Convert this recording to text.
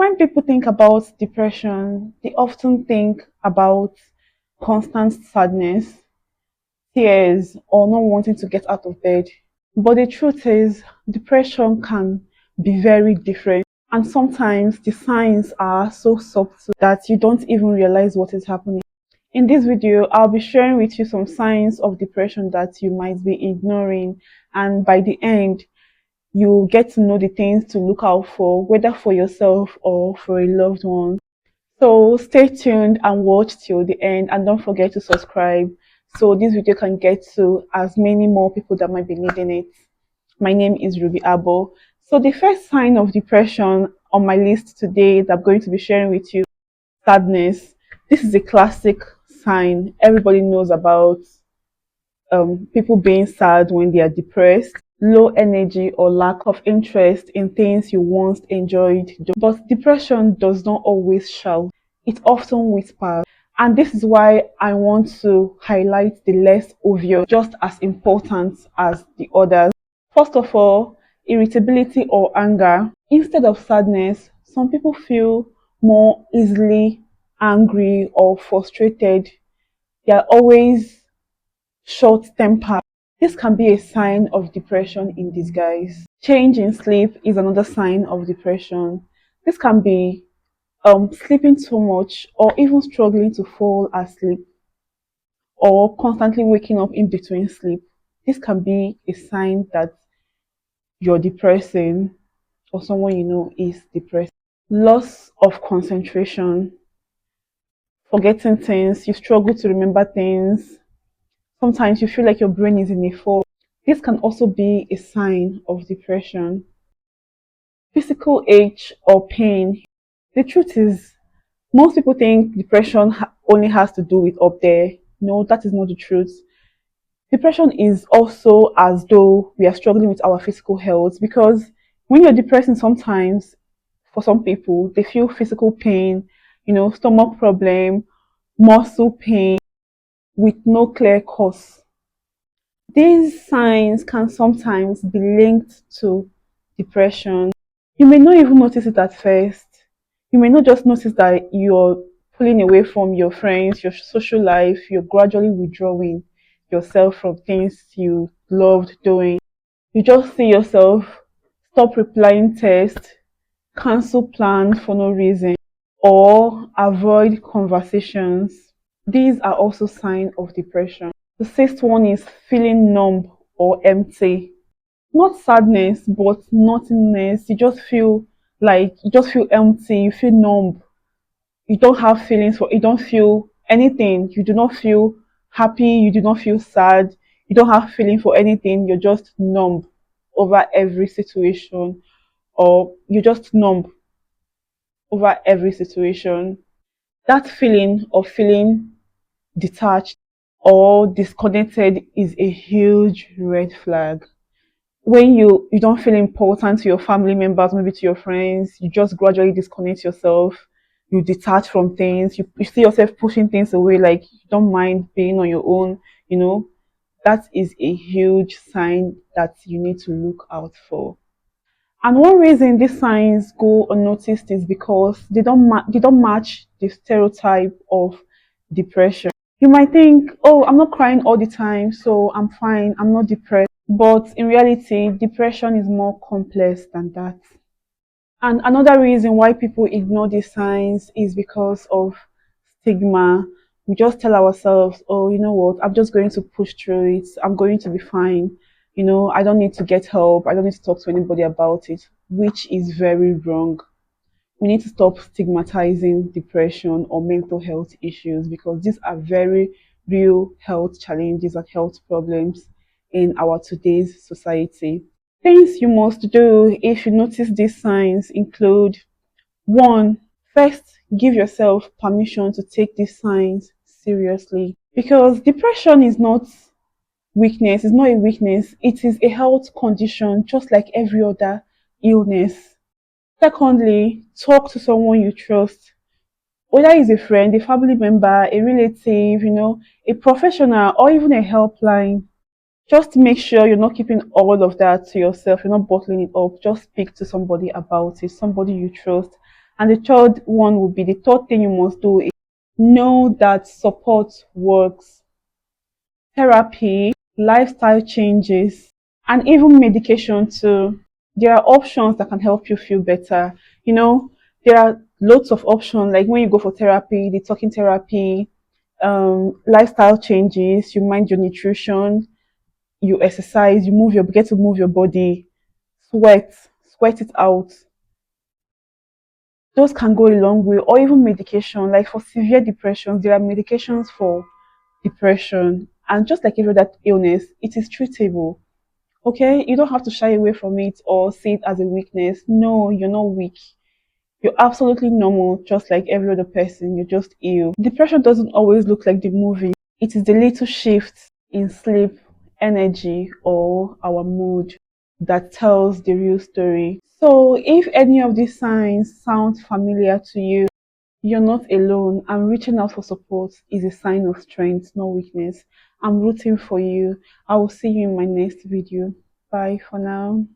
When people think about depression, they often think about constant sadness, tears, or not wanting to get out of bed. But the truth is, depression can be very different. And sometimes the signs are so subtle that you don't even realize what is happening. In this video, I'll be sharing with you some signs of depression that you might be ignoring. And by the end, you get to know the things to look out for, whether for yourself or for a loved one. So stay tuned and watch till the end, and don't forget to subscribe so this video can get to as many more people that might be needing it. My name is Ruby Abo. So the first sign of depression on my list today that I'm going to be sharing with you, sadness. This is a classic sign everybody knows about people being sad when they are depressed, low energy or lack of interest in things you once enjoyed. But depression does not always shout, it often whispers. And this is why I want to highlight the less obvious, just as important as the others. First of all, irritability or anger. Instead of sadness, some people feel more easily angry or frustrated. They are always short temper. This can be a sign of depression in disguise. Change in sleep is another sign of depression. This can be sleeping too much or even struggling to fall asleep or constantly waking up in between sleep. This can be a sign that you're depressing or someone you know is depressed. Loss of concentration, forgetting things, you struggle to remember things. Sometimes you feel like your brain is in a fog. This can also be a sign of depression. Physical ache or pain. The truth is, most people think depression only has to do with up there. No, that is not the truth. Depression is also as though we are struggling with our physical health, because when you're depressing, sometimes for some people, they feel physical pain, stomach problem, muscle pain with no clear cause. These signs can sometimes be linked to depression. You may not even notice it at first. You may not just notice that you're pulling away from your friends, your social life, you're gradually withdrawing yourself from things you loved doing. You just see yourself stop replying text, cancel plans for no reason, or avoid conversations. These are also signs of depression. The sixth one is feeling numb or empty. Not sadness, but nothingness. You just feel empty, you feel numb. You don't have feelings for, you don't feel anything. You do not feel happy, you do not feel sad, you don't have feeling for anything, you're just numb over every situation, or you're just numb over every situation. That feeling of feeling detached or disconnected is a huge red flag. When you don't feel important to your family members, maybe to your friends, you just gradually disconnect yourself, you detach from things, you see yourself pushing things away, like you don't mind being on your own, you know, that is a huge sign that you need to look out for. And one reason these signs go unnoticed is because they don't match the stereotype of depression. You might think, oh, I'm not crying all the time, so I'm fine, I'm not depressed. But in reality, depression is more complex than that. And another reason why people ignore these signs is because of stigma. We just tell ourselves, oh, you know what, I'm just going to push through it, I'm going to be fine. I don't need to get help, I don't need to talk to anybody about it, which is very wrong. We need to stop stigmatizing depression or mental health issues, because these are very real health challenges and health problems in our today's society. Things you must do if you notice these signs include: one, first, give yourself permission to take these signs seriously, because depression is not weakness, it's not a weakness, it is a health condition just like every other illness. Secondly, talk to someone you trust, whether it's a friend, a family member, a relative, a professional, or even a helpline. Just make sure you're not keeping all of that to yourself, you're not bottling it up. Just speak to somebody about it, somebody you trust, And the third one would be, the third thing you must do is know that support works. Therapy, lifestyle changes, and even medication too. There are options that can help you feel better. You know, there are lots of options, like when you go for therapy, the talking therapy, lifestyle changes, you mind your nutrition, you exercise, you get to move your body, sweat, sweat it out. Those can go a long way. Or even medication, like for severe depression, there are medications for depression. And just like every other illness, it is treatable. Okay, you don't have to shy away from it or see it as a weakness. No, you're not weak. You're absolutely normal, just like every other person. You're just ill. Depression doesn't always look like the movie. It is the little shifts in sleep, energy, or our mood that tells the real story. So, if any of these signs sound familiar to you, you're not alone, and reaching out for support is a sign of strength, not weakness. I'm rooting for you. I will see you in my next video. Bye for now.